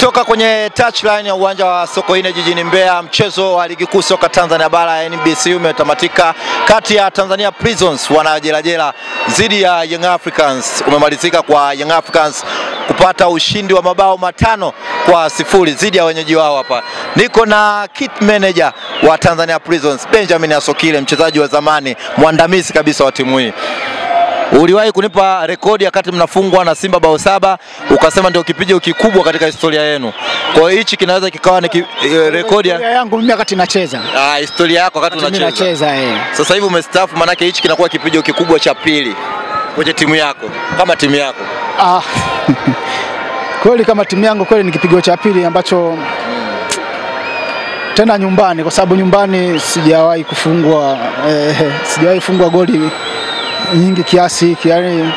Kutoka kwenye touchline ya uwanja wa Sokoine jijini Mbeya, mchezo wa ligi kuu soka Tanzania bara ya NBC umetamatika kati ya Tanzania Prisons wanajelajela dhidi ya Young Africans. Umemalizika kwa Young Africans kupata ushindi wa mabao 5-0 dhidi ya wenyeji wao hapa. Niko na kit manager wa Tanzania Prisons, Benjamin Asokile, mchezaji wa zamani, mwandamizi kabisa wa timu hii. Uliwahi kunipa rekodi wakati mnafungwa na Simba bao 7, ukasema ndio kipigo kikubwa katika historia yenu. Kwa hiyo hichi kinaweza kikawa ni rekodi yangu mimi wakati nacheza. Historia yako wakati unacheza. Mimi nacheza Sasa hivi umestaafu, maana yake hichi kinakuwa kipigo kikubwa cha pili kwenye timu yako, kama timu yako. Kweli kama timu yangu kweli ni kipigo cha pili ambacho tena nyumbani, kwa sababu nyumbani sijawahi kufungwa sijawahi fungwa goli nyingi kiasi hiki, yani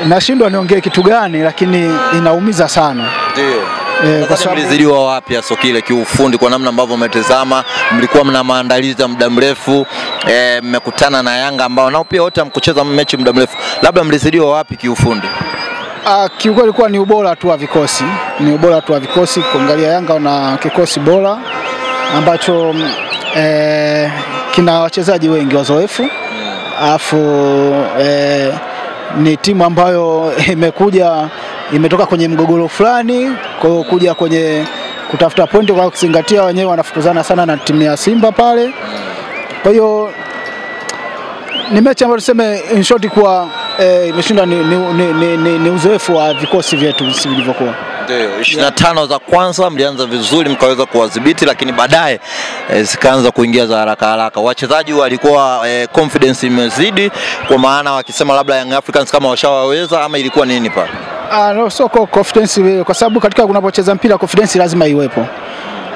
nashindwa niongee kitu gani, lakini inaumiza sana. Ndio. Sasa mlizidiwa wapi Asokile kiufundi, kwa namna ambavyo umetazama? Mlikuwa mna maandalizi ya muda mrefu, mmekutana na Yanga ambao nao pia wote mkucheza mechi muda mrefu, labda mlizidiwa wapi kiufundi? Kiukweli ilikuwa ni ubora tu wa vikosi, kuangalia Yanga na kikosi bora ambacho kina wachezaji wengi wazoefu, alafu ni timu ambayo imetoka kwenye mgogoro fulani, kwa kuja kwenye kutafuta pointi, kwa kuzingatia wenyewe wanafukuzana sana na timu ya Simba pale. Kwa hiyo ni mechi ambayo tuseme in short kwa imeshinda ni uzoefu wa vikosi vyetu vilivyokuwa. Ndio, 25 za kwanza mlianza vizuri, mkaweza kuwadhibiti, lakini baadaye zikaanza kuingia za haraka. Wachezaji walikuwa confidence imezidi, kwa maana wakisema labda Young Africans kama washawaweza, ama ilikuwa nini pale? No, so confidence, kwa sababu katika unapocheza mpira confidence lazima iwepo.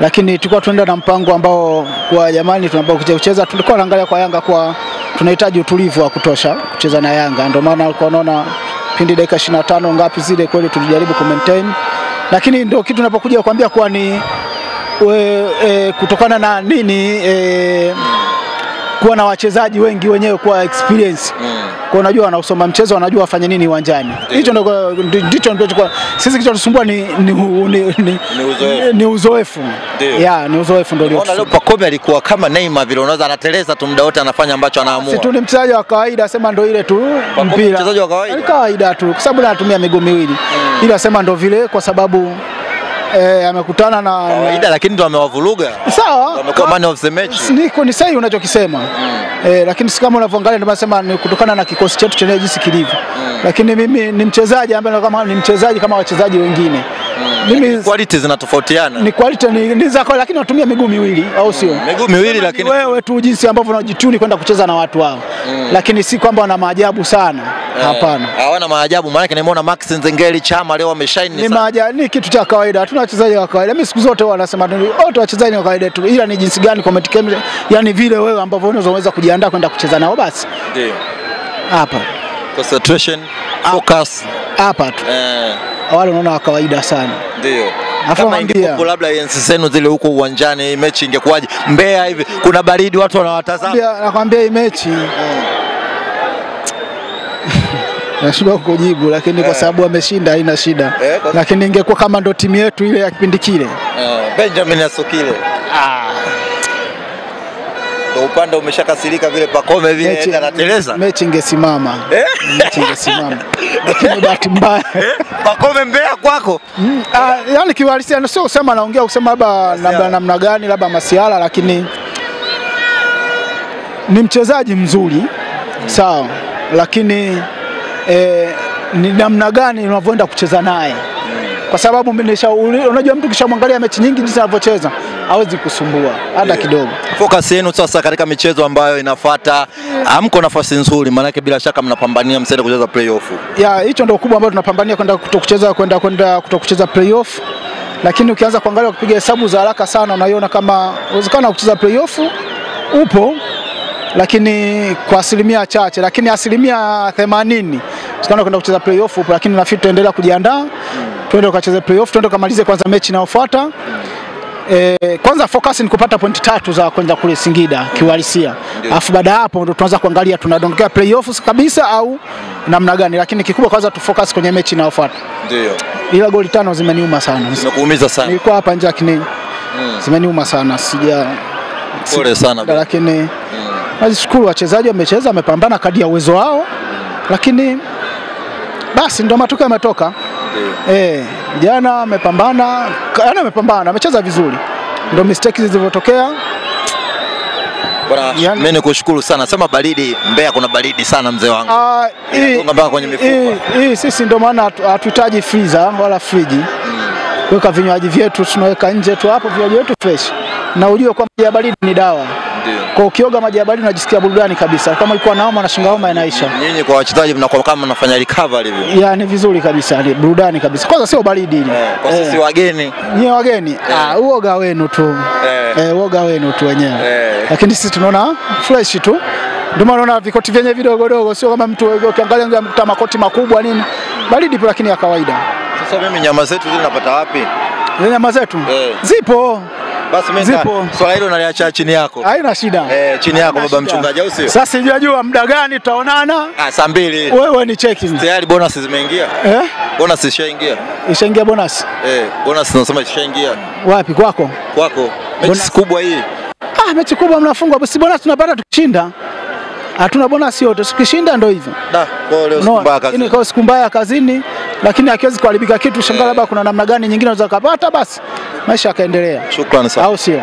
Lakini tulikuwa tunaenda na mpango ambao kwa jamani tunapokucheza tulikuwa tunaangalia kwa Yanga kwa tunahitaji utulivu wa kutosha kucheza na Yanga. Ndio maana alikuwa anaona pindi dakika 25 ngapi zile kweli tulijaribu ku maintain. Lakini ndio kitu tunapokuja kukwambia kwa ni kutokana na nini kuwa na wachezaji wengi wenyewe kwa experience. Kwa unajua wanausoma mchezo, wanajua wafanye nini uwanjani. Hicho ndicho kwa sisi kilichotusumbua ni uzoefu. Ni uzoefu ndio. Unaona leo Pacome alikuwa kama Neymar vile, unaweza anateleza tu muda wote, anafanya ambacho anaamua. Si tu ni mchezaji wa kawaida, sema ndio ile tu mpira. Mchezaji wa kawaida. Kawaida tu, kwa sababu anatumia miguu miwili. Ila sema ndio vile kwa sababu amekutana na kawaida, lakini ndio amewavuruga. Sawa. Amekuwa man of the match. Ni sahihi unachokisema. Lakini si kama unavyoangalia, ndio nasema ni kutokana na kikosi chetu chenye jinsi kilivyo. Lakini mimi ni mchezaji ambaye kama ni mchezaji kama wachezaji wengine. Mimi quality zinatofautiana. Ni quality ni zako, lakini unatumia miguu miwili, au sio? Miguu miwili, lakini wewe tu jinsi ambavyo unajituni kwenda kucheza na watu wao. Lakini si kwamba wana maajabu sana. Hapana. Hawana maajabu, maana nimeona Max Nzengeli Chama leo wameshine sana. Ni maajabu, ni kitu cha kawaida. Hatuna wachezaji wa kawaida. Mimi siku zote wanasema wote wachezaji wa kawaida tu. Ila ni jinsi gani comment, yani vile wewe ambavyo unaweza kujiandaa kwenda kucheza nao basi. Ndio. Hapa. Concentration, focus. Hapa tu. Wale unaona wa kawaida sana. Ndio. Kama ingekuwa labda enzi zenu zile huko uwanjani, mechi ingekuwaje? Mbeya hivi kuna baridi, watu wanawatazama. Nakwambia hii mechi nashindwa kujibu, lakini kwa sababu ameshinda haina shida. Lakini ingekuwa kama ndo timu yetu ile ya kipindi kile. Benjamin Asokile. Ndio upande umeshakasirika vile Pacome vile anateleza. Mechi ingesimama. Mechi ingesimama. Lakini bahati mbaya. Pacome Mbeya kwako? Yaani kiwalisia sio kusema naongea kusema labda namna gani, labda masiala, lakini ni mchezaji mzuri. Sawa. Lakini ni namna gani unavyoenda kucheza naye, kwa sababu unajua mtu kishamwangalia mechi nyingi jinsi anavyocheza hawezi kusumbua hata kidogo. Focus yenu sasa katika michezo ambayo inafuata, hamko nafasi nzuri, maana yake bila shaka mnapambania msende kucheza playoff. Hicho ndio kubwa ambacho tunapambania, kwenda kutokucheza playoff. Lakini ukianza kuangalia kupiga hesabu za haraka sana, unaiona kama uwezekano wa kucheza playoff upo, lakini kwa asilimia chache. Lakini asilimia 80 tunakwenda kwenda kucheza playoff, lakini nafikiri tuendelea kujiandaa, twende tukacheze playoff, twende kumalize kwanza mechi inayofuata. Kwanza focus ni kupata point 3 za kwenda kule Singida kiuhalisia. Alafu baada hapo ndo tunaanza kuangalia tunadondokea playoffs kabisa au namna gani, lakini kikubwa kwanza tu focus kwenye mechi inayofuata. Ndio. Ila goli 5 zimeniuma sana. Zimekuumiza sana. Nilikuwa hapa nje lakini zimeniuma sana. Pole sana. Lakini nashukuru wachezaji wamecheza, wamepambana kadri ya uwezo wao. Lakini basi ndo matokeo yametoka. Jana amepambana, amecheza vizuri. Ndio mistakes zilizotokea. Bwana, mimi nikushukuru sana. Sema baridi, Mbeya kuna baridi sana mzee wangu. Mpaka kwenye mifupa. Sisi ndio maana hatuhitaji freezer wala friji. Kuweka vinywaji vyetu tunaweka nje tu hapo, vinywaji vyetu fresh. Na ujue kwa maji ya baridi ni dawa. Kwa ukioga maji ya baridi unajisikia burudani kabisa. Kama ilikuwa naoma na shinga homa inaisha. Nyinyi kwa wachezaji mnakuwa kama mnafanya recovery hivyo. Yaani vizuri kabisa, ni burudani kabisa. Kwanza sio baridi ile. Kwa sisi wageni. Nyie wageni, uoga wenu tu. Uoga wenu tu wenyewe. Lakini sisi tunaona fresh tu. Ndio maana unaona vikoti vyenye vidogo dogo, sio kama mtu ukiangalia mta makoti makubwa nini. Baridi tu lakini ya kawaida. Sasa mimi nyama zetu zile napata wapi? Nyama zetu zipo. Basi mimi swala hilo naliacha chini yako. Haina shida. Chini yako baba mchungaji au sio? Sasa sijajua muda gani tutaonana. Saa 2. Wewe ni checking. Tayari bonus zimeingia? Bonus ishaingia. Ishaingia bonus? Bonus nasema ishaingia. Wapi kwako? Kwako. Mechi kubwa hii. Mechi kubwa mnafungwa, basi bonus tunapata tukishinda. Hatuna bonus yote, tukishinda ndio hivyo. Leo siku mbaya kazini. Ni kwa siku mbaya kazini, lakini hakiwezi kuharibika kitu, shangala labda kuna namna gani nyingine unaweza kupata, basi maisha yakaendelea. Shukrani sana. Au sio?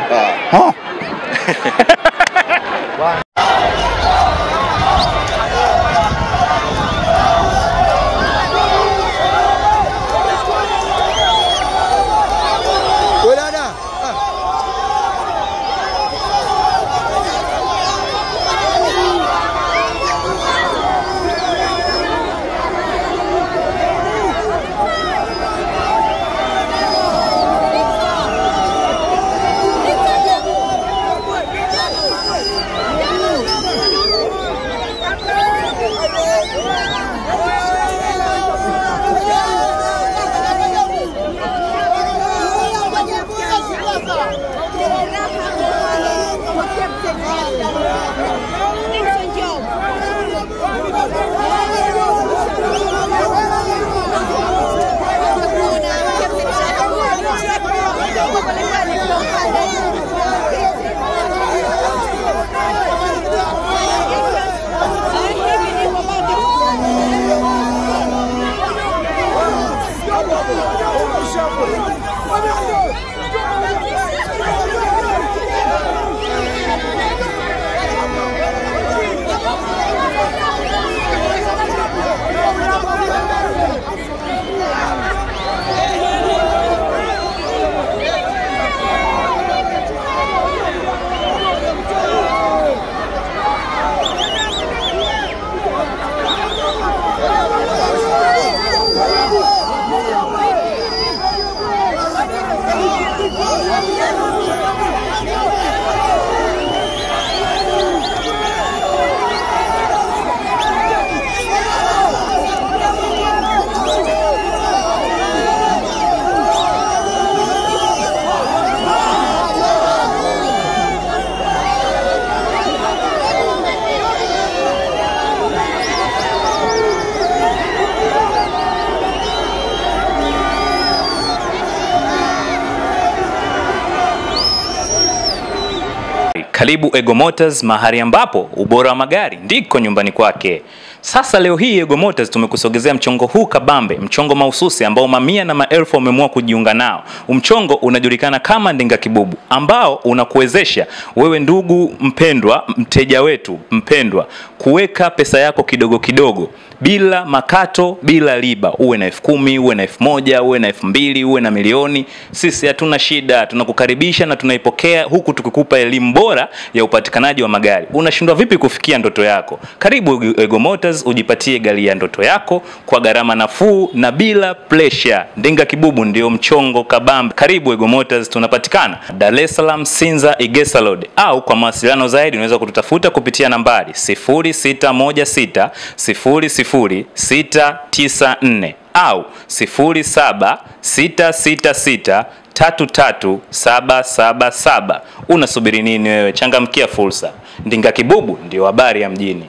Karibu Ego Motors, mahali ambapo ubora wa magari ndiko nyumbani kwake. Sasa leo hii Ego Motors tumekusogezea mchongo huu kabambe, mchongo mahususi ambao mamia na maelfu wameamua kujiunga nao. Mchongo unajulikana kama Ndinga Kibubu, ambao unakuwezesha wewe ndugu mpendwa, mteja wetu mpendwa, kuweka pesa yako kidogo kidogo bila makato, bila riba. Uwe na 10,000, uwe na 1,000, uwe na 2,000, uwe na milioni. Sisi hatuna shida, tunakukaribisha na tunaipokea huku tukikupa elimu bora ya upatikanaji wa magari. Unashindwa vipi kufikia ndoto yako? Karibu Ego Motors ujipatie gari ya ndoto yako kwa gharama nafuu na bila pressure. Ndinga Kibubu ndio mchongo kabambe. Karibu Ego Motors, tunapatikana Dar es Salaam Sinza Igesa Road, au kwa mawasiliano zaidi unaweza kututafuta kupitia nambari 0616 00694 au 07 666 337777. Unasubiri nini wewe? Changamkia fursa. Ndinga Kibubu ndio habari ya mjini.